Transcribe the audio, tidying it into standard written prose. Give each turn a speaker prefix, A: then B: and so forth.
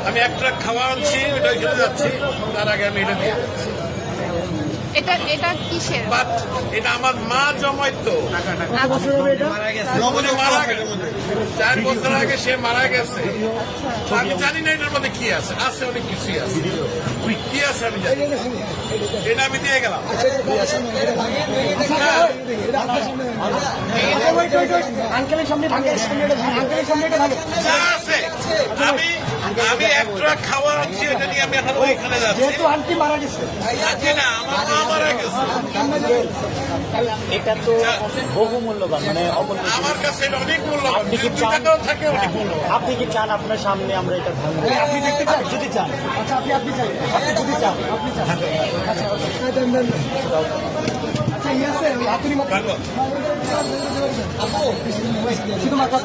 A: আমি এক ট্রাক খাওয়া আনছি, ওটা খেতে যাচ্ছি, তার আগে আমি এটা দিয়ে
B: এটা কিসের?
A: বাট এটা আমার মা জমাইতো, মারা গেছে 4 বছর আগে, সে মারা গেছে। তো আমি জানি না এটার মধ্যে কি আছে, আছে অনেক কিছুই আছে, কি আছে আমি জানি, এটা আমি দিয়ে গেলাম। যা আছে আমি এক ট্রাক খাওয়া আনছি, এটা নিয়ে আমি এখন ওইখানে যাচ্ছি।
C: আন্টি মারা গেছে,
A: না, আমার মা মারা গেছে।
C: এটা তো বহু মূল্যবান, মানে
A: আমার কাছে এটা অনেক মূল্যবান,
C: আপনি কি
A: 2
C: চান?
A: টাকাও থাকে অনেক মূল্যবান।
C: আপনি কি চান আপনার সামনে আমরা এটা ভাঙবো? আপনি দেখতে চান? যদি চান, আচ্ছা আপনি চান, আপনি যদি চান, আপনি চান, আচ্ছা আচ্ছা ইয়ে আছে আপনি
A: ভালো।
C: শুধু মাথা